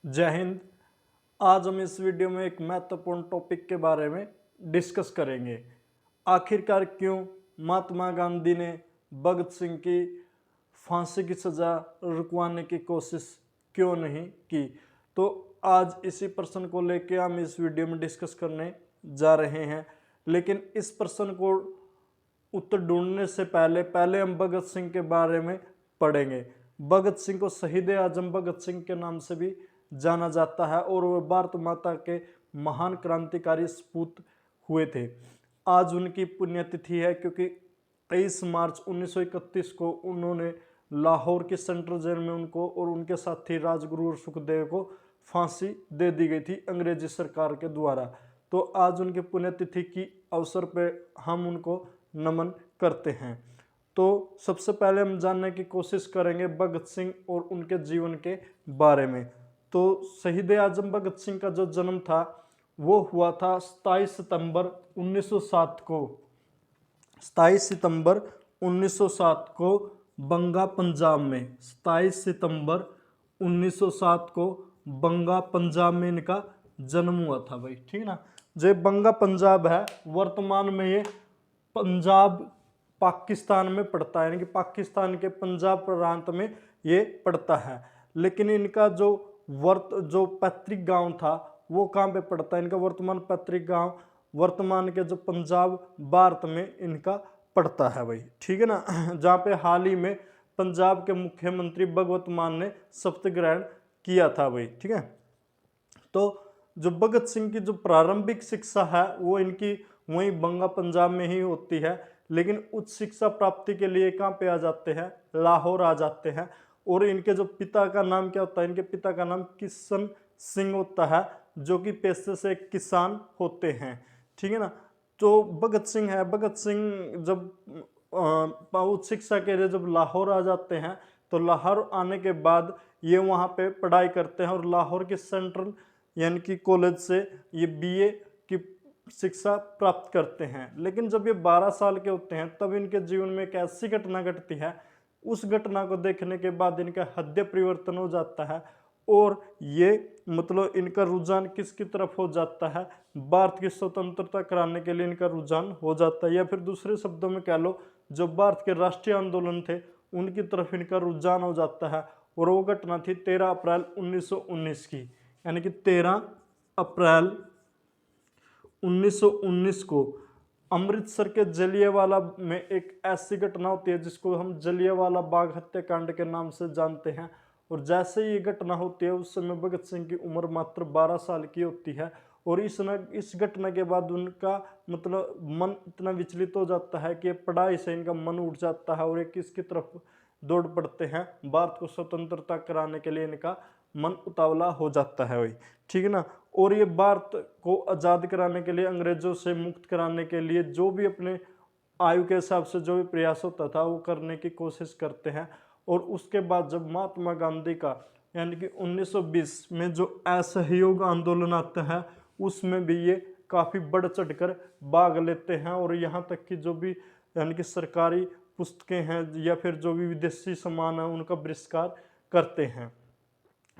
जय हिंद। आज हम इस वीडियो में एक महत्वपूर्ण टॉपिक के बारे में डिस्कस करेंगे। आखिरकार क्यों महात्मा गांधी ने भगत सिंह की फांसी की सज़ा रुकवाने की कोशिश क्यों नहीं की। तो आज इसी प्रश्न को लेकर हम इस वीडियो में डिस्कस करने जा रहे हैं। लेकिन इस प्रश्न को उत्तर ढूंढने से पहले हम भगत सिंह के बारे में पढ़ेंगे। भगत सिंह को शहीद आजम भगत सिंह के नाम से भी जाना जाता है और वह भारत माता के महान क्रांतिकारी सपूत हुए थे। आज उनकी पुण्यतिथि है क्योंकि 23 मार्च 1931 को उन्होंने लाहौर की सेंट्रल जेल में उनको और उनके साथी राजगुरु और सुखदेव को फांसी दे दी गई थी अंग्रेजी सरकार के द्वारा। तो आज उनकी पुण्यतिथि की अवसर पर हम उनको नमन करते हैं। तो सबसे पहले हम जानने की कोशिश करेंगे भगत सिंह और उनके जीवन के बारे में। तो शहीद आजम भगत सिंह का जो जन्म था वो हुआ था 27 सितंबर 1907 को। 27 सितंबर 1907 को बंगा पंजाब में 27 सितंबर 1907 को बंगा पंजाब में इनका जन्म हुआ था भाई, ठीक है ना। जो बंगा पंजाब है वर्तमान में ये पंजाब पाकिस्तान में पड़ता है, यानी कि पाकिस्तान के पंजाब प्रांत में ये पड़ता है। लेकिन इनका जो पैतृक गांव था वो कहाँ पे पड़ता है, इनका वर्तमान पैतृक गांव वर्तमान के जो पंजाब भारत में इनका पड़ता है भाई, ठीक है ना। जहाँ पे हाल ही में पंजाब के मुख्यमंत्री भगवंत मान ने शपथ ग्रहण किया था भाई, ठीक है। तो जो भगत सिंह की जो प्रारंभिक शिक्षा है वो इनकी वहीं बंगा पंजाब में ही होती है। लेकिन उच्च शिक्षा प्राप्ति के लिए कहाँ पे आ जाते हैं, लाहौर आ जाते हैं। और इनके जो पिता का नाम क्या होता है, इनके पिता का नाम किशन सिंह होता है, जो कि पेशे से एक किसान होते हैं, ठीक है ना। तो भगत सिंह है, भगत सिंह जब उच्च शिक्षा के लिए जब लाहौर आ जाते हैं तो लाहौर आने के बाद ये वहाँ पे पढ़ाई करते हैं और लाहौर के सेंट्रल यानी कि कॉलेज से ये बीए की शिक्षा प्राप्त करते हैं। लेकिन जब ये 12 साल के होते हैं तब इनके जीवन में एक ऐसी घटना घटती है, उस घटना को देखने के बाद इनका हृदय परिवर्तन हो जाता है और ये मतलब इनका रुझान किसकी तरफ हो जाता है, भारत की स्वतंत्रता कराने के लिए इनका रुझान हो जाता है, या फिर दूसरे शब्दों में कह लो जो भारत के राष्ट्रीय आंदोलन थे उनकी तरफ इनका रुझान हो जाता है। और वो घटना थी 13 अप्रैल 1919 की, यानी कि 13 अप्रैल 1919 को अमृतसर के जलियांवाला में एक ऐसी घटना होती है जिसको हम जलियांवाला बाग हत्याकांड के नाम से जानते हैं। और जैसे ही ये घटना होती है उस समय भगत सिंह की उम्र मात्र 12 साल की होती है। और इस घटना के बाद उनका मतलब मन इतना विचलित हो जाता है कि पढ़ाई से इनका मन उठ जाता है और ये किसकी तरफ दौड़ पड़ते हैं, भारत को स्वतंत्रता कराने के लिए इनका मन उतावला हो जाता है भाई, ठीक है ना। और ये भारत को आज़ाद कराने के लिए, अंग्रेजों से मुक्त कराने के लिए जो भी अपने आयु के हिसाब से जो भी प्रयास होता था वो करने की कोशिश करते हैं। और उसके बाद जब महात्मा गांधी का यानी कि 1920 में जो असहयोग आंदोलन आता है उसमें भी ये काफ़ी बढ़ चढ़कर भाग लेते हैं। और यहाँ तक कि जो भी यानी कि सरकारी पुस्तकें हैं या फिर जो भी विदेशी सामान है उनका बहिष्कार करते हैं,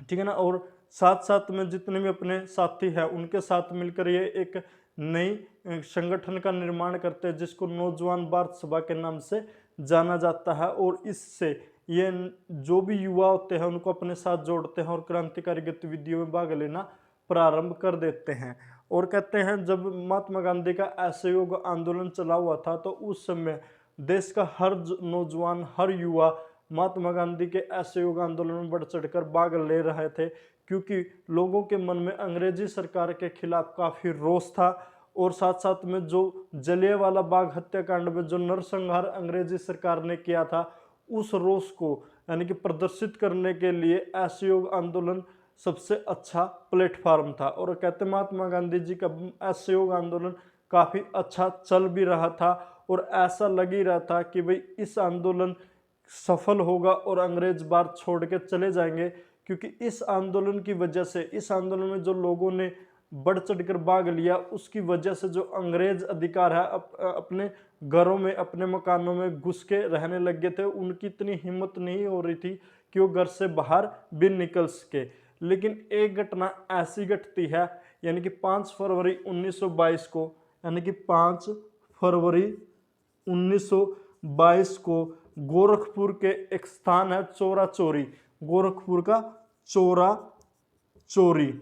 ठीक है ना। और साथ साथ में जितने भी अपने साथी हैं उनके साथ मिलकर ये एक नई संगठन का निर्माण करते हैं जिसको नौजवान भारत सभा के नाम से जाना जाता है। और इससे ये जो भी युवा होते हैं उनको अपने साथ जोड़ते हैं और क्रांतिकारी गतिविधियों में भाग लेना प्रारंभ कर देते हैं। और कहते हैं जब महात्मा गांधी का असहयोग आंदोलन चला हुआ था तो उस समय देश का हर नौजवान, हर युवा महात्मा गांधी के असहयोग आंदोलन में बढ़ चढ़कर भाग ले रहे थे, क्योंकि लोगों के मन में अंग्रेजी सरकार के खिलाफ काफ़ी रोष था। और साथ साथ में जो जलियांवाला बाग हत्याकांड में जो नरसंहार अंग्रेजी सरकार ने किया था उस रोष को यानी कि प्रदर्शित करने के लिए असहयोग आंदोलन सबसे अच्छा प्लेटफार्म था। और कहते महात्मा गांधी जी का असहयोग आंदोलन काफ़ी अच्छा चल भी रहा था और ऐसा लग ही रहा था कि भाई इस आंदोलन सफल होगा और अंग्रेज भारत छोड़ के चले जाएंगे, क्योंकि इस आंदोलन की वजह से, इस आंदोलन में जो लोगों ने बढ़ चढ़कर भाग लिया उसकी वजह से जो अंग्रेज अधिकार है अपने घरों में, अपने मकानों में घुस के रहने लग गए थे। उनकी इतनी हिम्मत नहीं हो रही थी कि वो घर से बाहर भी निकल सके। लेकिन एक घटना ऐसी घटती है, यानी कि 5 फरवरी 1922 को, यानी कि 5 फरवरी 1922 को गोरखपुर के एक स्थान है चोरा चोरी, गोरखपुर का चोरा चोरी,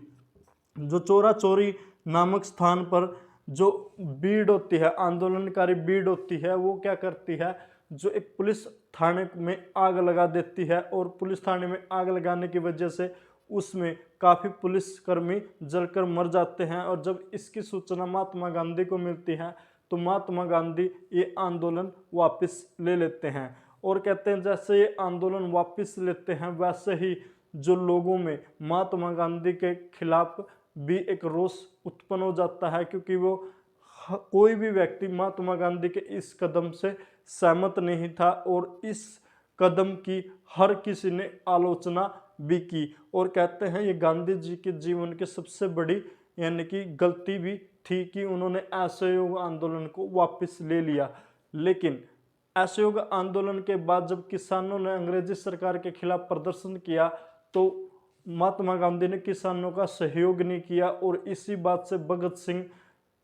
जो चोरा चोरी नामक स्थान पर जो भीड़ होती है, आंदोलनकारी भीड़ होती है, वो क्या करती है, जो एक पुलिस थाने में आग लगा देती है, और पुलिस थाने में आग लगाने की वजह से उसमें काफ़ी पुलिसकर्मी जलकर मर जाते हैं। और जब इसकी सूचना महात्मा गांधी को मिलती है तो महात्मा गांधी ये आंदोलन वापस ले लेते हैं, और कहते हैं जैसे ये आंदोलन वापस लेते हैं वैसे ही जो लोगों में महात्मा गांधी के खिलाफ भी एक रोष उत्पन्न हो जाता है, क्योंकि वो कोई भी व्यक्ति महात्मा गांधी के इस कदम से सहमत नहीं था, और इस कदम की हर किसी ने आलोचना भी की, और कहते हैं ये गांधी जी के जीवन की सबसे बड़ी यानी कि गलती भी थी कि उन्होंने असहयोग आंदोलन को वापस ले लिया। लेकिन असहयोग आंदोलन के बाद जब किसानों ने अंग्रेजी सरकार के खिलाफ प्रदर्शन किया तो महात्मा गांधी ने किसानों का सहयोग नहीं किया, और इसी बात से भगत सिंह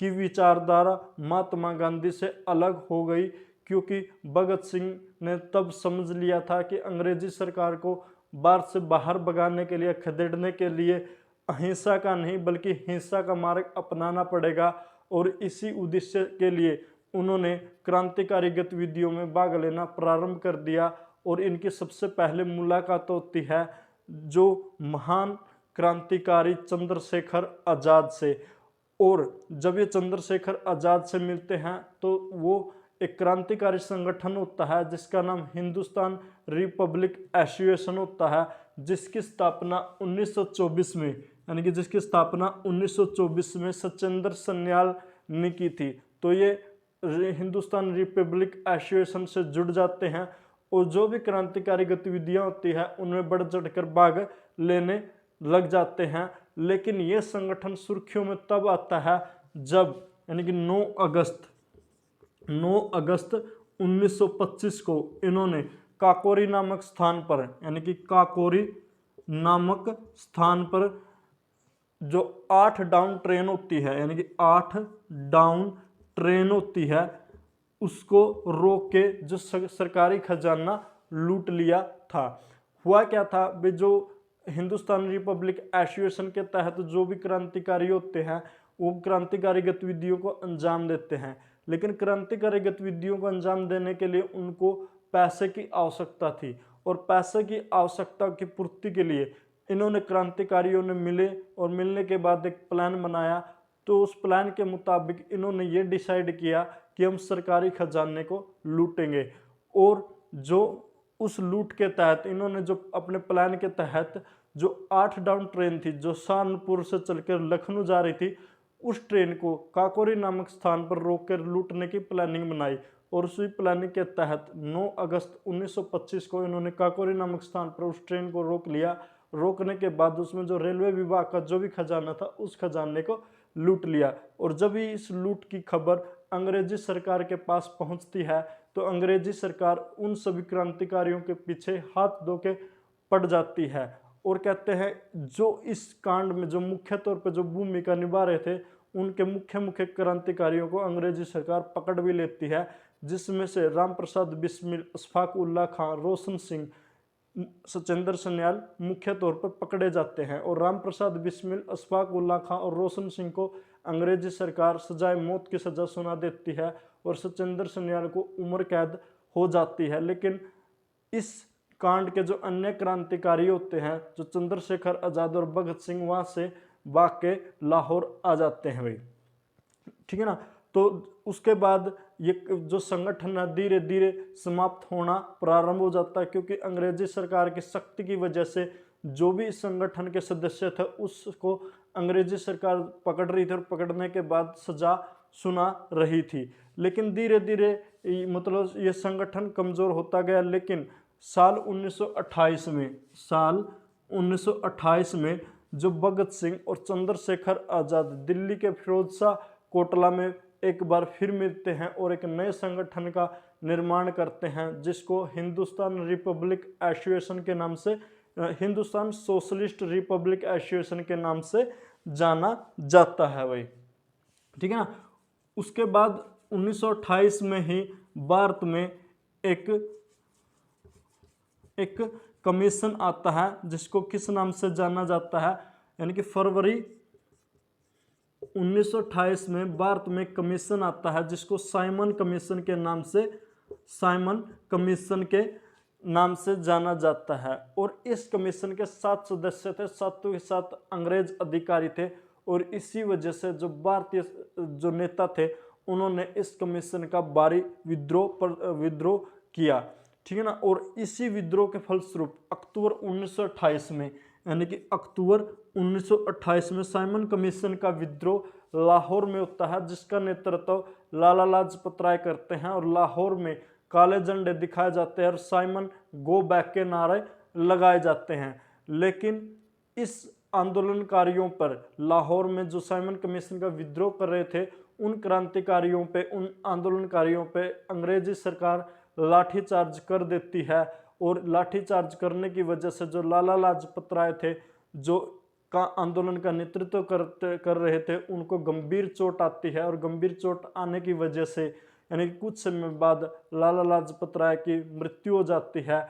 की विचारधारा महात्मा गांधी से अलग हो गई, क्योंकि भगत सिंह ने तब समझ लिया था कि अंग्रेजी सरकार को भारत से बाहर भगाने के लिए, खदेड़ने के लिए अहिंसा का नहीं बल्कि हिंसा का मार्ग अपनाना पड़ेगा, और इसी उद्देश्य के लिए उन्होंने क्रांतिकारी गतिविधियों में भाग लेना प्रारंभ कर दिया। और इनकी सबसे पहले मुलाकात होती है जो महान क्रांतिकारी चंद्रशेखर आज़ाद से, और जब ये चंद्रशेखर आज़ाद से मिलते हैं तो वो एक क्रांतिकारी संगठन होता है जिसका नाम हिंदुस्तान रिपब्लिक एसोसिएशन होता है, जिसकी स्थापना 1924 में, यानी कि जिसकी स्थापना 1924 में सत्येंद्र सन्याल ने की थी। तो ये हिंदुस्तान रिपब्लिक एसोसिएशन से जुड़ जाते हैं, और जो भी क्रांतिकारी गतिविधियां होती है उनमें बढ़ चढ़कर भाग लेने लग जाते हैं। लेकिन ये संगठन सुर्खियों में तब आता है जब, यानी कि 9 अगस्त 1925 को इन्होंने काकोरी नामक स्थान पर, यानी कि काकोरी नामक स्थान पर जो 8 डाउन ट्रेन होती है, यानी कि 8 डाउन ट्रेन होती है, उसको रोक के जो सरकारी खजाना लूट लिया था। हुआ क्या था भाई, जो हिंदुस्तान रिपब्लिक एसोसिएशन के तहत जो भी क्रांतिकारी होते हैं वो क्रांतिकारी गतिविधियों को अंजाम देते हैं, लेकिन क्रांतिकारी गतिविधियों को अंजाम देने के लिए उनको पैसे की आवश्यकता थी, और पैसे की आवश्यकता की पूर्ति के लिए इन्होंने क्रांतिकारियों ने मिले, और मिलने के बाद एक प्लान बनाया। तो उस प्लान के मुताबिक इन्होंने ये डिसाइड किया कि हम सरकारी खजाने को लूटेंगे, और जो उस लूट के तहत इन्होंने जो अपने प्लान के तहत जो 8 डाउन ट्रेन थी जो सहारनपुर से चलकर लखनऊ जा रही थी, उस ट्रेन को काकोरी नामक स्थान पर रोककर लूटने की प्लानिंग बनाई, और उसी प्लानिंग के तहत 9 अगस्त 1925 को इन्होंने काकोरी नामक स्थान पर उस ट्रेन को रोक लिया। रोकने के बाद उसमें जो रेलवे विभाग का जो भी खजाना था उस खजाने को लूट लिया, और जब ही इस लूट की खबर अंग्रेजी सरकार के पास पहुंचती है तो अंग्रेजी सरकार उन सभी क्रांतिकारियों के पीछे हाथ धो के पड़ जाती है, और कहते हैं जो इस कांड में जो मुख्य तौर पर जो भूमिका निभा रहे थे उनके मुख्य क्रांतिकारियों को अंग्रेजी सरकार पकड़ भी लेती है, जिसमें से राम प्रसाद बिस्मिल, अशफाक उल्लाह खां, रोशन सिंह, सत्येंद्र सन्याल मुख्य तौर पर पकड़े जाते हैं। और राम प्रसाद बिस्मिल, अशफाक उल्लाह खां और रोशन सिंह को अंग्रेजी सरकार सजाए मौत की सजा सुना देती है, और सत्येंद्र सन्याल को उम्र कैद हो जाती है। लेकिन इस कांड के जो अन्य क्रांतिकारी होते हैं, जो चंद्रशेखर आज़ाद और भगत सिंह, वहां से भाग के लाहौर आ जाते हैं भाई, ठीक है ना। तो उसके बाद ये जो संगठन है धीरे धीरे समाप्त होना प्रारंभ हो जाता है, क्योंकि अंग्रेजी सरकार की शक्ति की वजह से जो भी इस संगठन के सदस्य थे उसको अंग्रेजी सरकार पकड़ रही थी, और पकड़ने के बाद सजा सुना रही थी। लेकिन धीरे धीरे मतलब ये संगठन कमजोर होता गया। लेकिन साल 1928 में जो भगत सिंह और चंद्रशेखर आज़ाद दिल्ली के फिरोजशाह कोटला में एक बार फिर मिलते हैं और एक नए संगठन का निर्माण करते हैं, जिसको हिंदुस्तान रिपब्लिक एसोसिएशन के नाम से हिंदुस्तान सोशलिस्ट रिपब्लिक एसोसिएशन के नाम से जाना जाता है भाई, ठीक है ना। उसके बाद 1928 में ही भारत में एक कमीशन आता है जिसको किस नाम से जाना जाता है, यानी कि फरवरी 1928 में भारत में कमीशन आता है जिसको साइमन कमीशन के नाम से जाना जाता है। और इस कमीशन के 7 सदस्य थे, सातों के सात अंग्रेज अधिकारी थे, और इसी वजह से जो भारतीय जो नेता थे उन्होंने इस कमीशन का भारी विद्रोह किया, ठीक है ना। और इसी विद्रोह के फलस्वरूप अक्टूबर 1928 में, यानी कि अक्टूबर 1928 में साइमन कमीशन का विद्रोह लाहौर में होता है, जिसका नेतृत्व लाला लाजपत राय करते हैं। और लाहौर में काले झंडे दिखाए जाते हैं और साइमन गो बैक के नारे लगाए जाते हैं। लेकिन इस आंदोलनकारियों पर, लाहौर में जो साइमन कमीशन का विद्रोह कर रहे थे, उन क्रांतिकारियों पे, उन आंदोलनकारियों पे अंग्रेजी सरकार लाठीचार्ज कर देती है। और लाठीचार्ज करने की वजह से जो लाला लाजपत राय थे, जो का आंदोलन का नेतृत्व कर रहे थे, उनको गंभीर चोट आती है। और गंभीर चोट आने की वजह से, यानी कुछ समय बाद लाला लाजपत राय की मृत्यु हो जाती है।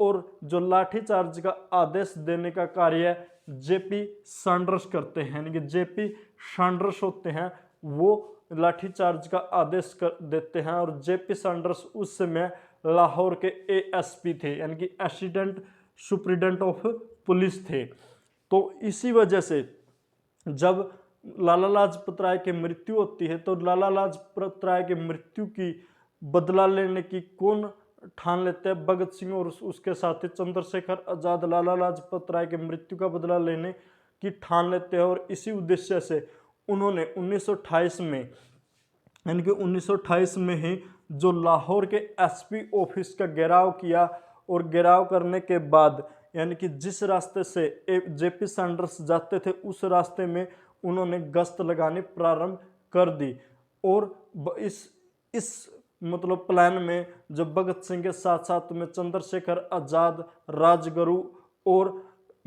और जो लाठीचार्ज का आदेश देने का कार्य जेपी सैंडर्स करते हैं, यानी कि जेपी सैंडर्स होते हैं, वो लाठीचार्ज का आदेश कर देते हैं। और जेपी सैंडर्स उस समय लाहौर के एएसपी थे, यानी कि असिस्टेंट सुप्रिटेंडेंट ऑफ पुलिस थे। तो इसी वजह से जब लाला लाजपत राय की मृत्यु होती है, तो लाला लाजपत राय की मृत्यु की बदला लेने की कौन ठान लेते हैं? भगत सिंह और उसके साथी चंद्रशेखर आजाद लाला लाजपत राय की मृत्यु का बदला लेने की ठान लेते हैं। और इसी उद्देश्य से उन्होंने 1928 में, यानी कि 1928 में ही जो लाहौर के एसपी ऑफिस का घेराव किया। और घेराव करने के बाद, यानी कि जिस रास्ते से जेपी सैंडर्स जाते थे, उस रास्ते में उन्होंने गश्त लगानी प्रारंभ कर दी। और इस मतलब प्लान में जो भगत सिंह के साथ साथ में चंद्रशेखर आजाद, राजगुरु और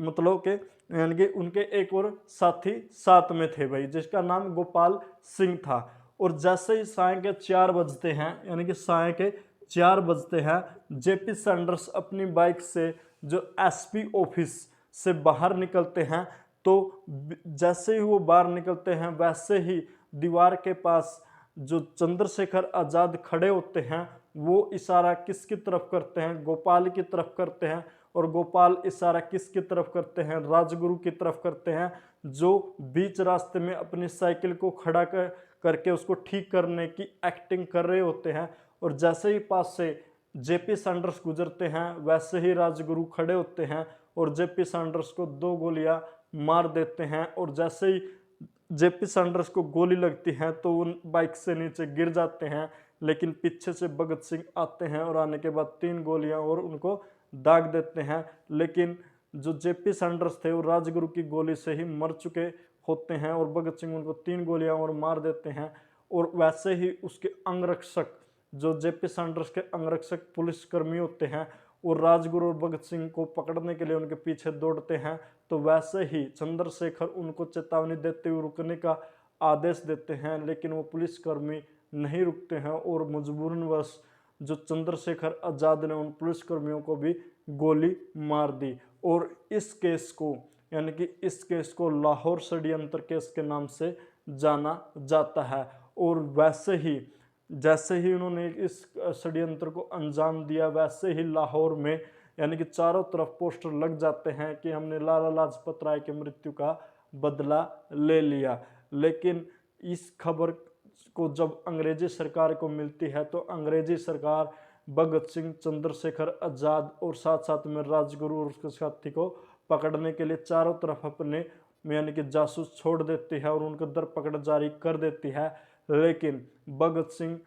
मतलब के, यानी कि उनके एक और साथी साथ में थे भाई, जिसका नाम गोपाल सिंह था। और जैसे ही साय के 4 बजते हैं, यानी कि साय के 4 बजते हैं, जेपी सैंडर्स अपनी बाइक से जो एसपी ऑफिस से बाहर निकलते हैं, तो जैसे ही वो बाहर निकलते हैं, वैसे ही दीवार के पास जो चंद्रशेखर आजाद खड़े होते हैं, वो इशारा किसकी तरफ करते हैं? गोपाल की तरफ करते हैं। और गोपाल इशारा किसकी तरफ करते हैं? राजगुरु की तरफ करते हैं, जो बीच रास्ते में अपनी साइकिल को खड़ा करके उसको ठीक करने की एक्टिंग कर रहे होते हैं। और जैसे ही पास से जेपी सैंडर्स गुजरते हैं, वैसे ही राजगुरु खड़े होते हैं और जेपी सैंडर्स को 2 गोलियां मार देते हैं। और जैसे ही जेपी सैंडर्स को गोली लगती है, तो वो बाइक से नीचे गिर जाते हैं। लेकिन पीछे से भगत सिंह आते हैं और आने के बाद 3 गोलियां और उनको दाग देते हैं। लेकिन जो जेपी सैंडर्स थे, वो राजगुरु की गोली से ही मर चुके होते हैं और भगत सिंह उनको 3 गोलियां और मार देते हैं। और वैसे ही उसके अंगरक्षक, जो जेपी सैंडर्स के अंगरक्षक पुलिसकर्मी होते हैं, और राजगुरु और भगत सिंह को पकड़ने के लिए उनके पीछे दौड़ते हैं। तो वैसे ही चंद्रशेखर उनको चेतावनी देते हुए रुकने का आदेश देते हैं, लेकिन वो पुलिसकर्मी नहीं रुकते हैं और मजबूरनवश जो चंद्रशेखर आजाद ने उन पुलिसकर्मियों को भी गोली मार दी। और इस केस को, यानी कि इस केस को लाहौर षड्यंत्र केस के नाम से जाना जाता है। और वैसे ही जैसे ही उन्होंने इस षड्यंत्र को अंजाम दिया, वैसे ही लाहौर में, यानी कि चारों तरफ पोस्टर लग जाते हैं कि हमने लाला लाजपत राय की मृत्यु का बदला ले लिया। लेकिन इस खबर को जब अंग्रेजी सरकार को मिलती है, तो अंग्रेजी सरकार भगत सिंह, चंद्रशेखर आजाद और साथ साथ में राजगुरु और उसके साथी को पकड़ने के लिए चारों तरफ अपने, यानी कि जासूस छोड़ देती है और उनको धरपकड़ जारी कर देती है। लेकिन भगत सिंह,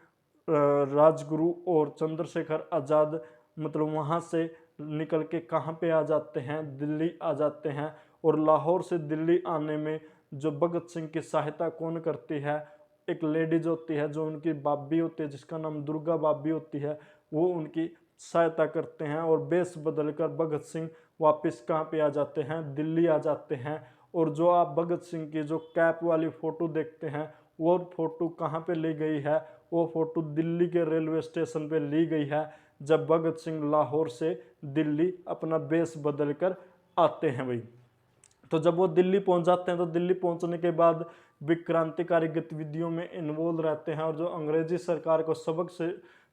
राजगुरु और चंद्रशेखर आजाद मतलब वहाँ से निकल के कहाँ पे आ जाते हैं? दिल्ली आ जाते हैं। और लाहौर से दिल्ली आने में जो भगत सिंह की सहायता कौन करती है? एक लेडीज होती है जो उनकी बाबी होती है, जिसका नाम दुर्गा बाबी होती है, वो उनकी सहायता करते हैं और बेस बदलकर भगत सिंह वापस कहाँ पे आ जाते हैं, दिल्ली आ जाते हैं। और जो आप भगत सिंह की जो कैप वाली फोटो देखते हैं, वो फोटो कहाँ पे ली गई है, वो फोटो दिल्ली के रेलवे स्टेशन पे ली गई है, जब भगत सिंह लाहौर से दिल्ली अपना बेस बदल कर आते हैं भाई। तो जब वो दिल्ली पहुंच जाते हैं तो दिल्ली पहुंचने के बाद भी क्रांतिकारी गतिविधियों में इन्वॉल्व रहते हैं और जो अंग्रेजी सरकार को सबक से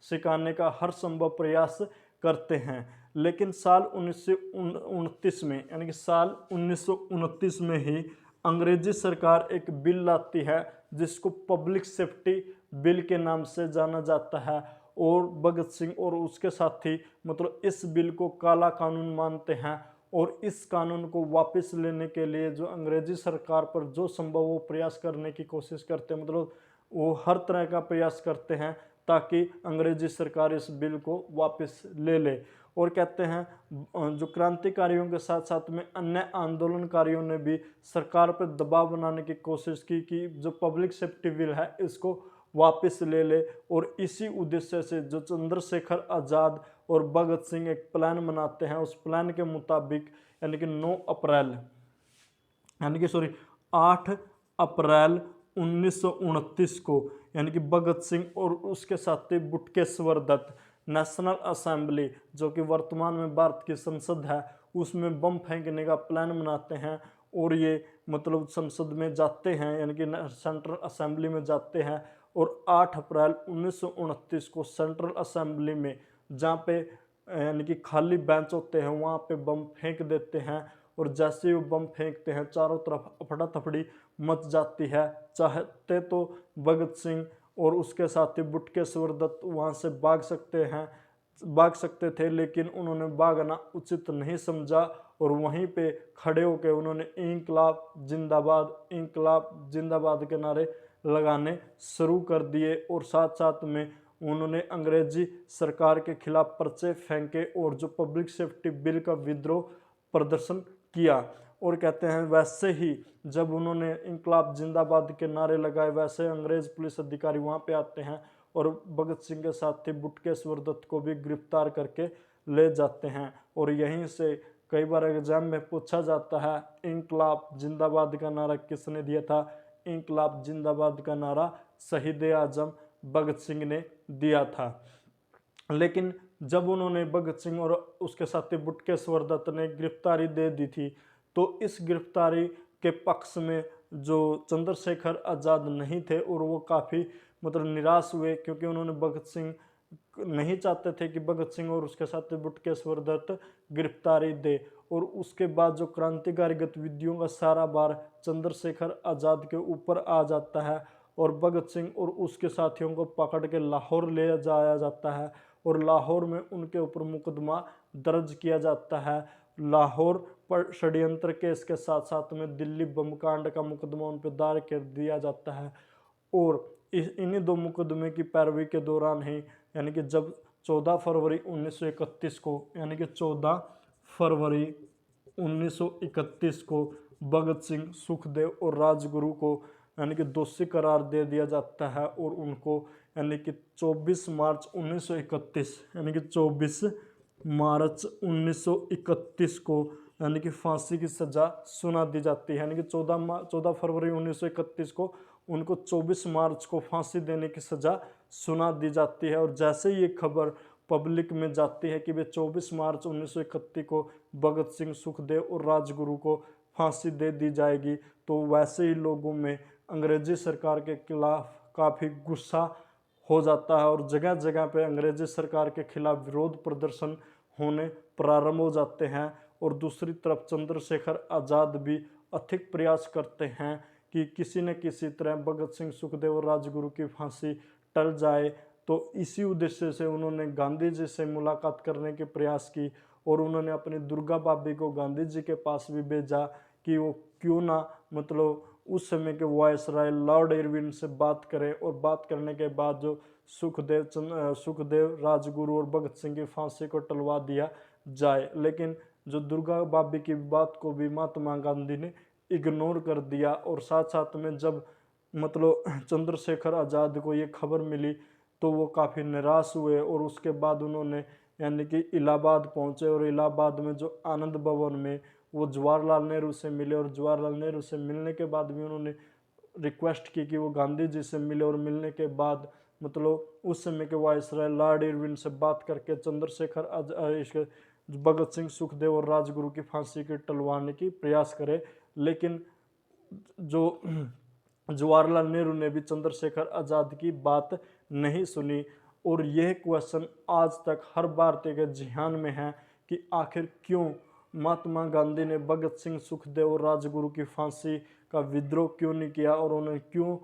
सिखाने का हर संभव प्रयास करते हैं। लेकिन साल 1929 में, यानी कि साल 1929 में ही अंग्रेजी सरकार एक बिल लाती है जिसको पब्लिक सेफ्टी बिल के नाम से जाना जाता है। और भगत सिंह और उसके साथी मतलब इस बिल को काला कानून मानते हैं और इस कानून को वापस लेने के लिए जो अंग्रेजी सरकार पर जो संभव वो प्रयास करने की कोशिश करते हैं, मतलब वो हर तरह का प्रयास करते हैं ताकि अंग्रेजी सरकार इस बिल को वापस ले ले। और कहते हैं जो क्रांतिकारियों के साथ साथ में अन्य आंदोलनकारियों ने भी सरकार पर दबाव बनाने की कोशिश की कि जो पब्लिक सेफ्टी बिल है इसको वापस ले ले। और इसी उद्देश्य से जो चंद्रशेखर आज़ाद और भगत सिंह एक प्लान बनाते हैं, उस प्लान के मुताबिक यानी कि 8 अप्रैल 1929 को यानी कि भगत सिंह और उसके साथी बुटकेश्वर दत्त नेशनल असेंबली, जो कि वर्तमान में भारत की संसद है, उसमें बम फेंकने का प्लान बनाते हैं। और ये मतलब संसद में जाते हैं, यानी कि सेंट्रल असेंबली में जाते हैं। और 8 अप्रैल 1929 को सेंट्रल असेंबली में जहाँ पे यानी कि खाली बेंच होते हैं वहाँ पे बम फेंक देते हैं। और जैसे ही वो बम फेंकते हैं चारों तरफ अफड़ा तफड़ी मच जाती है। चाहते तो भगत सिंह और उसके साथी बुटकेश्वर दत्त वहाँ से भाग सकते थे, लेकिन उन्होंने भागना उचित नहीं समझा और वहीं पे खड़े होकर उन्होंने इंकलाब जिंदाबाद के नारे लगाने शुरू कर दिए। और साथ साथ में उन्होंने अंग्रेजी सरकार के खिलाफ पर्चे फेंके और जो पब्लिक सेफ्टी बिल का विद्रोह प्रदर्शन किया। और कहते हैं वैसे ही जब उन्होंने इंकलाब जिंदाबाद के नारे लगाए, वैसे अंग्रेज पुलिस अधिकारी वहां पे आते हैं और भगत सिंह के साथी बुटकेश्वर दत्त को भी गिरफ्तार करके ले जाते हैं। और यहीं से कई बार एग्जाम में पूछा जाता है इंकलाब जिंदाबाद का नारा किसने दिया था। इंकलाब जिंदाबाद का नारा शहीद आजम भगत सिंह ने दिया था। लेकिन जब उन्होंने भगत सिंह और उसके साथी बुटकेश्वर दत्त ने गिरफ्तारी दे दी थी, तो इस गिरफ्तारी के पक्ष में जो चंद्रशेखर आज़ाद नहीं थे और वो काफ़ी मतलब निराश हुए, क्योंकि उन्होंने भगत सिंह नहीं चाहते थे कि भगत सिंह और उसके साथी बुटकेश्वर दत्त गिरफ्तारी दे। और उसके बाद जो क्रांतिकारी गतिविधियों का सारा भार चंद्रशेखर आज़ाद के ऊपर आ जाता है और भगत सिंह और उसके साथियों को पकड़ के लाहौर ले जाया जाता है और लाहौर में उनके ऊपर मुकदमा दर्ज किया जाता है। लाहौर पर षड्यंत्र केस के साथ साथ में दिल्ली बम कांड का मुकदमा उन पर दायर कर दिया जाता है। और इन्हीं दो मुकदमे की पैरवी के दौरान ही यानी कि जब 14 फरवरी 1931 को यानी कि 14 फरवरी 1931 को भगत सिंह, सुखदेव और राजगुरु को यानी कि दोषी करार दे दिया जाता है और उनको यानी कि 24 मार्च 1931 यानी कि 24 मार्च 1931 को यानी कि फांसी की सज़ा सुना दी जाती है। यानी कि 14 फरवरी 1931 को उनको 24 मार्च को फांसी देने की सज़ा सुना दी जाती है। और जैसे ही ये खबर पब्लिक में जाती है कि वे 24 मार्च 1931 को भगत सिंह, सुखदेव और राजगुरु को फांसी दे दी जाएगी, तो वैसे ही लोगों में अंग्रेजी सरकार के खिलाफ काफ़ी गुस्सा हो जाता है और जगह जगह पे अंग्रेजी सरकार के खिलाफ विरोध प्रदर्शन होने प्रारंभ हो जाते हैं। और दूसरी तरफ चंद्रशेखर आज़ाद भी अथक प्रयास करते हैं कि किसी न किसी तरह भगत सिंह, सुखदेव और राजगुरु की फांसी टल जाए। तो इसी उद्देश्य से उन्होंने गांधी जी से मुलाकात करने के प्रयास की और उन्होंने अपनी दुर्गा भाभी को गांधी जी के पास भी भेजा कि वो क्यों ना मतलब उस समय के वायसराय लॉर्ड इरविन से बात करें। और बात करने के बाद जो सुखदेव, राजगुरु और भगत सिंह की फांसी को टलवा दिया जाए। लेकिन जो दुर्गा भाभी की बात को भी महात्मा गांधी ने इग्नोर कर दिया। और साथ साथ में जब मतलब चंद्रशेखर आज़ाद को ये खबर मिली तो वो काफ़ी निराश हुए और उसके बाद उन्होंने यानी कि इलाहाबाद पहुंचे और इलाहाबाद में जो आनंद भवन में वो जवाहरलाल नेहरू से मिले और जवाहरलाल नेहरू से मिलने के बाद भी उन्होंने रिक्वेस्ट की कि वो गांधी जी से मिले और मिलने के बाद मतलब उस समय के वायसराय लॉर्ड इरविन से बात करके चंद्रशेखर भगत सिंह सुखदेव और राजगुरु की फांसी के टलवाने की प्रयास करे, लेकिन जो जवाहरलाल नेहरू ने भी चंद्रशेखर आज़ाद की बात नहीं सुनी। और यह क्वेश्चन आज तक हर भारतीय के ज़हन में है कि आखिर क्यों महात्मा गांधी ने भगत सिंह सुखदेव और राजगुरु की फांसी का विद्रोह क्यों नहीं किया और उन्होंने क्यों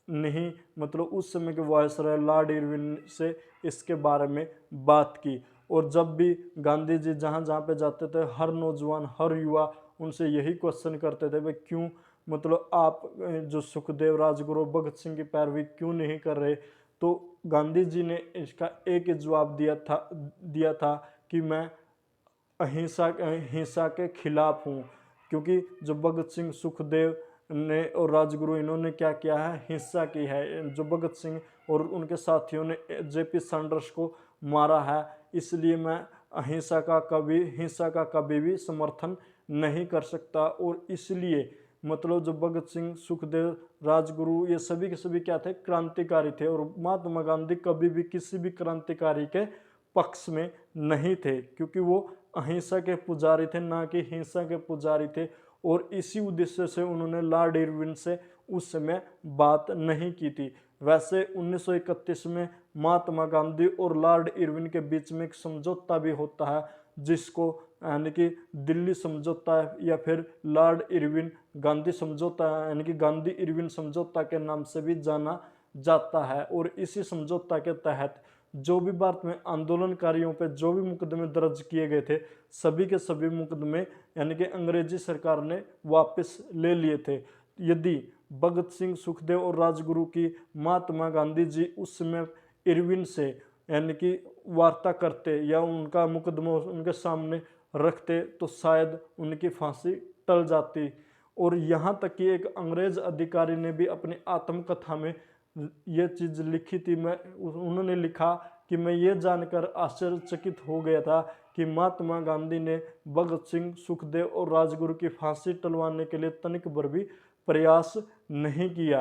नहीं मतलब उस समय के वायसराय लॉर्ड इरविन से इसके बारे में बात की। और जब भी गांधी जी जहाँ जहाँ पे जाते थे हर नौजवान हर युवा उनसे यही क्वेश्चन करते थे, भाई क्यों मतलब आप जो सुखदेव राजगुरु भगत सिंह की पैरवी क्यों नहीं कर रहे। तो गांधी जी ने इसका एक ही जवाब दिया था कि मैं हिंसा के खिलाफ हूँ, क्योंकि जो भगत सिंह सुखदेव ने और राजगुरु इन्होंने क्या किया है, हिंसा की है। जो भगत सिंह और उनके साथियों ने जेपी सैंडर्स को मारा है, इसलिए मैं हिंसा का कभी भी समर्थन नहीं कर सकता। और इसलिए मतलब जो भगत सिंह सुखदेव राजगुरु ये सभी के सभी क्या थे, क्रांतिकारी थे। और महात्मा गांधी कभी भी किसी भी क्रांतिकारी के पक्ष में नहीं थे, क्योंकि वो अहिंसा के पुजारी थे, ना कि हिंसा के पुजारी थे। और इसी उद्देश्य से उन्होंने लॉर्ड इरविन से उस समय बात नहीं की थी। वैसे 1931 में महात्मा गांधी और लॉर्ड इरविन के बीच में एक समझौता भी होता है, जिसको यानी कि दिल्ली समझौता या फिर लॉर्ड इरविन गांधी समझौता यानी कि गांधी इरविन समझौता के नाम से भी जाना जाता है। और इसी समझौता के तहत जो भी भारत में आंदोलनकारियों पर जो भी मुकदमे दर्ज किए गए थे, सभी के सभी मुकदमे यानी कि अंग्रेजी सरकार ने वापस ले लिए थे। यदि भगत सिंह सुखदेव और राजगुरु की महात्मा गांधी जी उस समय इरविन से यानी कि वार्ता करते या उनका मुकदमा उनके सामने रखते तो शायद उनकी फांसी टल जाती। और यहाँ तक कि एक अंग्रेज अधिकारी ने भी अपनी आत्मकथा में ये चीज़ लिखी थी। उन्होंने लिखा कि मैं ये जानकर आश्चर्यचकित हो गया था कि महात्मा गांधी ने भगत सिंह सुखदेव और राजगुरु की फांसी टलवाने के लिए तनिक भर भी प्रयास नहीं किया।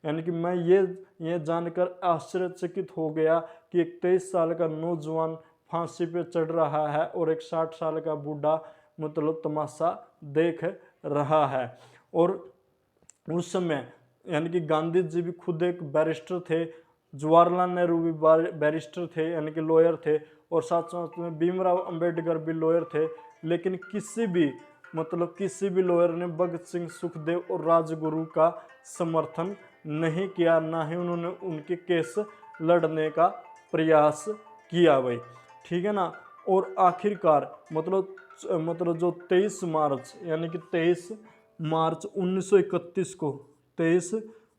यानी कि मैं ये जानकर आश्चर्यचकित हो गया कि एक 23 साल का नौजवान फांसी पे चढ़ रहा है और एक 60 साल का बूढ़ा मतलब तमाशा देख रहा है। और उस समय यानी कि गांधी जी भी खुद एक बैरिस्टर थे, जवाहरलाल नेहरू भी बैरिस्टर थे यानी कि लॉयर थे, और साथ साथ में भीमराव अंबेडकर भी लॉयर थे। लेकिन किसी भी लॉयर ने भगत सिंह सुखदेव और राजगुरु का समर्थन नहीं किया, ना ही उन्होंने उनके केस लड़ने का प्रयास किया भाई, ठीक है ना। और आखिरकार मतलब जो 23 मार्च यानी कि 23 मार्च 1931 को 23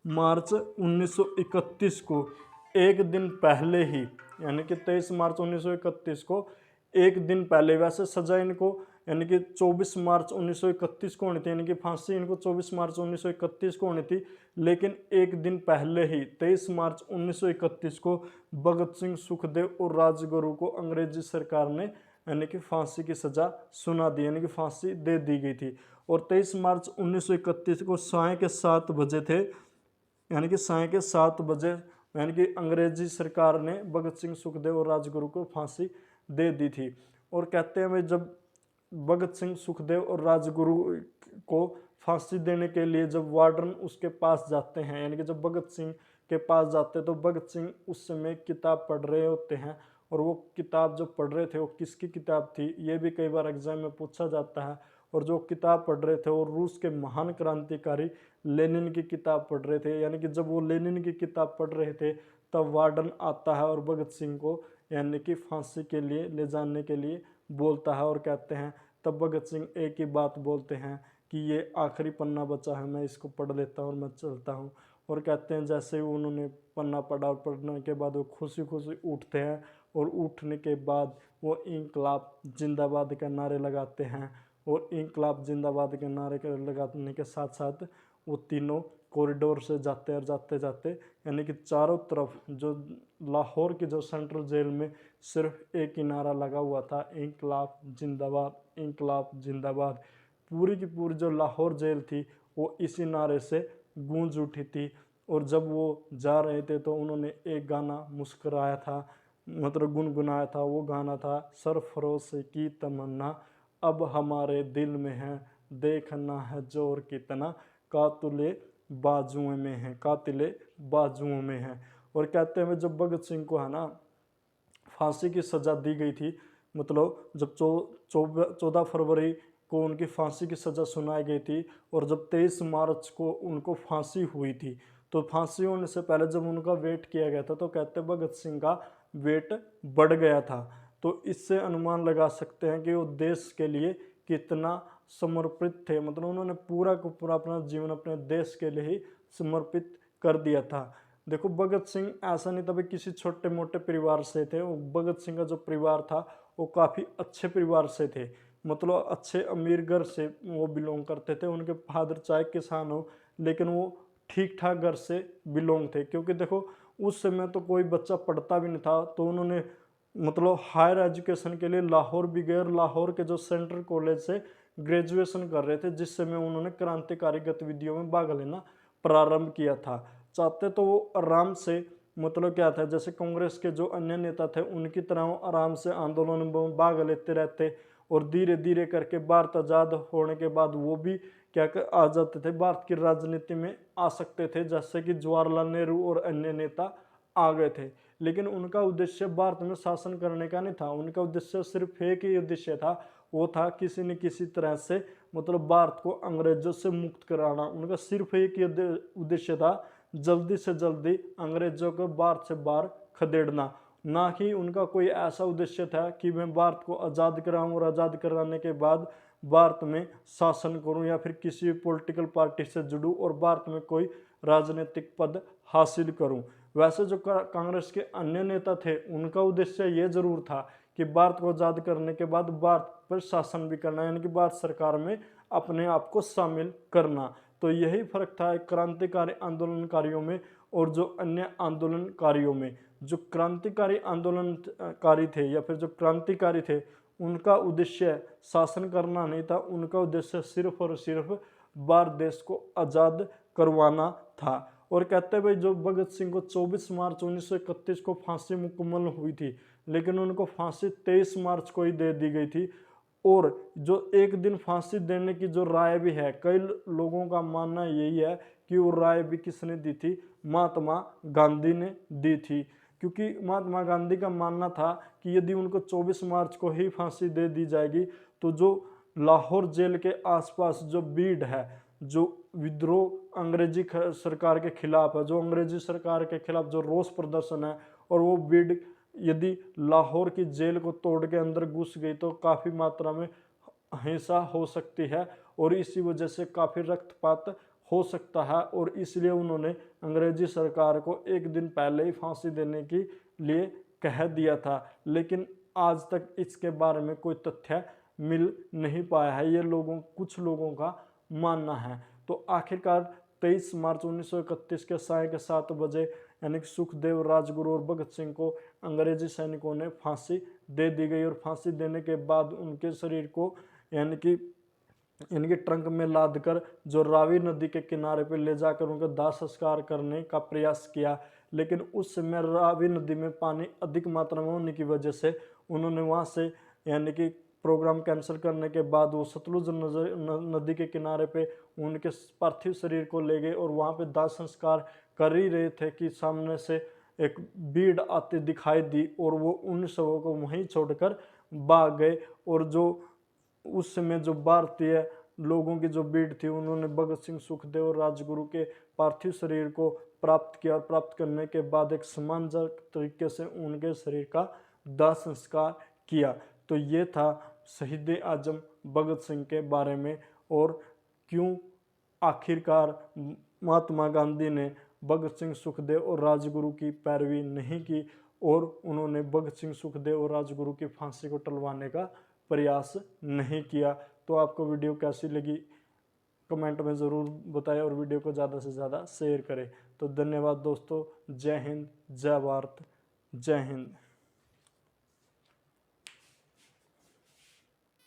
मार्च 1931 को एक दिन पहले ही यानी कि 23 मार्च 1931 को एक दिन पहले, वैसे सजा इनको यानी कि 24 मार्च 1931 को होनी थी, यानी कि फांसी इनको 24 मार्च 1931 को होनी थी, लेकिन एक दिन पहले ही 23 मार्च 1931 को भगत सिंह सुखदेव और राजगुरु को अंग्रेजी सरकार ने यानी कि फांसी की सजा सुना दी, यानी कि फांसी दे दी गई थी। और 23 मार्च 1931 को साय के 7 बजे थे, यानी कि साय के 7 बजे यानी कि अंग्रेजी सरकार ने भगत सिंह सुखदेव और राजगुरु को फांसी दे दी थी। और कहते हैं भाई जब भगत सिंह सुखदेव और राजगुरु को फांसी देने के लिए जब वार्डन उसके पास जाते हैं, यानी कि जब भगत सिंह के पास जाते हैं तो भगत सिंह उस समय किताब पढ़ रहे होते हैं। और वो किताब जो पढ़ रहे थे वो किसकी किताब थी, ये भी कई बार एग्जाम में पूछा जाता है। और जो किताब पढ़ रहे थे वो रूस के महान क्रांतिकारी लेनिन की किताब पढ़ रहे थे। यानी कि जब वो लेनिन की किताब पढ़ रहे थे तब वार्डन आता है और भगत सिंह को यानी कि फांसी के लिए ले जाने के लिए बोलता है। और कहते हैं तब भगत सिंह एक ही बात बोलते हैं कि ये आखिरी पन्ना बचा है, मैं इसको पढ़ लेता हूँ और मैं चलता हूँ। और कहते हैं जैसे ही उन्होंने पन्ना पढ़ा और पढ़ने के बाद वो खुशी खुशी उठते हैं, और उठने के बाद वो इंकलाब जिंदाबाद का नारे लगाते हैं। और इंकलाब जिंदाबाद के नारे लगाने के साथ साथ वो तीनों कॉरिडोर से जाते और जाते जाते यानी कि चारों तरफ जो लाहौर की जो सेंट्रल जेल में सिर्फ एक ही नारा लगा हुआ था, इंकलाब जिंदाबाद, इंकलाब जिंदाबाद। पूरी की पूरी जो लाहौर जेल थी वो इसी नारे से गूंज उठी थी। और जब वो जा रहे थे तो उन्होंने एक गाना मुस्कुराया था, मतलब गुनगुनाया था। वो गाना था सरफरोश की तमन्ना अब हमारे दिल में है, देखना है जोर कितना, कातिले बाजुओं में है, कातिले बाजुओं में है। और कहते हैं जब भगत सिंह को है ना फांसी की सज़ा दी गई थी, मतलब जब 14 फरवरी को उनकी फांसी की सज़ा सुनाई गई थी और जब 23 मार्च को उनको फांसी हुई थी, तो फांसी होने से पहले जब उनका वेट किया गया था तो कहते भगत सिंह का वेट बढ़ गया था। तो इससे अनुमान लगा सकते हैं कि वो देश के लिए कितना समर्पित थे, मतलब उन्होंने पूरा का पूरा अपना जीवन अपने देश के लिए ही समर्पित कर दिया था। देखो भगत सिंह ऐसा नहीं था भाई किसी छोटे मोटे परिवार से थे, वो भगत सिंह का जो परिवार था वो काफ़ी अच्छे परिवार से थे, मतलब अच्छे अमीर घर से वो बिलोंग करते थे। उनके फादर चाहे किसान हो लेकिन वो ठीक ठाक घर से बिलोंग थे, क्योंकि देखो उस समय तो कोई बच्चा पढ़ता भी नहीं था। तो उन्होंने मतलब हायर एजुकेशन के लिए लाहौर भी गए और लाहौर के जो सेंट्रल कॉलेज से ग्रेजुएशन कर रहे थे, जिस समय उन्होंने क्रांतिकारी गतिविधियों में भाग लेना प्रारंभ किया था। चाहते तो वो आराम से, मतलब क्या था, जैसे कांग्रेस के जो अन्य नेता थे उनकी तरह वो आराम से आंदोलन में भाग लेते रहते और धीरे धीरे करके भारत आज़ाद होने के बाद वो भी क्या कर आ जाते थे, भारत की राजनीति में आ सकते थे, जैसे कि जवाहरलाल नेहरू और अन्य नेता आ गए थे। लेकिन उनका उद्देश्य भारत में शासन करने का नहीं था, उनका उद्देश्य सिर्फ एक ही उद्देश्य था, वो था किसी न किसी तरह से मतलब भारत को अंग्रेजों से मुक्त कराना। उनका सिर्फ एक ही उद्देश्य था, जल्दी से जल्दी अंग्रेजों को भारत से बाहर खदेड़ना। ना ही उनका कोई ऐसा उद्देश्य था कि मैं भारत को आज़ाद कराऊं और आज़ाद कराने के बाद भारत में शासन करूं या फिर किसी पॉलिटिकल पार्टी से जुड़ूं और भारत में कोई राजनीतिक पद हासिल करूं। वैसे जो कांग्रेस के अन्य नेता थे उनका उद्देश्य ये जरूर था कि भारत को आज़ाद करने के बाद भारत पर शासन भी करना, यानी कि भारत सरकार में अपने आप को शामिल करना। तो यही फर्क था क्रांतिकारी आंदोलनकारियों में और जो अन्य आंदोलनकारियों में। जो क्रांतिकारी आंदोलनकारी थे या फिर जो क्रांतिकारी थे उनका उद्देश्य शासन करना नहीं था, उनका उद्देश्य सिर्फ और सिर्फ भारत देश को आज़ाद करवाना था। और कहते हैं भाई जो भगत सिंह को 24 मार्च 1931 को फांसी मुकम्मल हुई थी, लेकिन उनको फांसी 23 मार्च को ही दे दी गई थी। और जो एक दिन फांसी देने की जो राय भी है, कई लोगों का मानना यही है कि वो राय भी किसने दी थी, महात्मा गांधी ने दी थी। क्योंकि महात्मा गांधी का मानना था कि यदि उनको 24 मार्च को ही फांसी दे दी जाएगी तो जो लाहौर जेल के आसपास जो भीड़ है, जो विद्रोह अंग्रेजी सरकार के खिलाफ है, जो अंग्रेजी सरकार के खिलाफ जो रोष प्रदर्शन है, और वो भीड़ यदि लाहौर की जेल को तोड़ के अंदर घुस गई तो काफ़ी मात्रा में हिंसा हो सकती है और इसी वजह से काफ़ी रक्तपात हो सकता है। और इसलिए उन्होंने अंग्रेजी सरकार को एक दिन पहले ही फांसी देने के लिए कह दिया था। लेकिन आज तक इसके बारे में कोई तथ्य मिल नहीं पाया है, ये कुछ लोगों का मानना है। तो आखिरकार 23 मार्च 1931 के साय के 7 बजे यानी कि सुखदेव, राजगुरु और भगत सिंह को अंग्रेजी सैनिकों ने फांसी दे दी गई। और फांसी देने के बाद उनके शरीर को यानी कि इनके ट्रंक में लाद कर जो रावी नदी के किनारे पर ले जाकर उनका दाह संस्कार करने का प्रयास किया। लेकिन उस समय रावी नदी में पानी अधिक मात्रा में होने की वजह से उन्होंने वहाँ से यानी कि प्रोग्राम कैंसिल करने के बाद वो सतलुज नदी के किनारे पे उनके पार्थिव शरीर को ले गए और वहाँ पे दाह संस्कार कर ही रहे थे कि सामने से एक भीड़ आती दिखाई दी और वो उन शवों को वहीं छोड़कर भाग गए। और जो उस समय जो भारतीय लोगों की जो भीड़ थी उन्होंने भगत सिंह, सुखदेव और राजगुरु के पार्थिव शरीर को प्राप्त किया और प्राप्त करने के बाद एक सम्मानजनक तरीके से उनके शरीर का दाह संस्कार किया। तो ये था शहीद आजम भगत सिंह के बारे में और क्यों आखिरकार महात्मा गांधी ने भगत सिंह, सुखदेव और राजगुरु की पैरवी नहीं की और उन्होंने भगत सिंह, सुखदेव और राजगुरु की फांसी को टलवाने का प्रयास नहीं किया। तो आपको वीडियो कैसी लगी कमेंट में ज़रूर बताएं और वीडियो को ज़्यादा से ज़्यादा शेयर करें। तो धन्यवाद दोस्तों। जय हिंद, जय भारत, जय हिंद।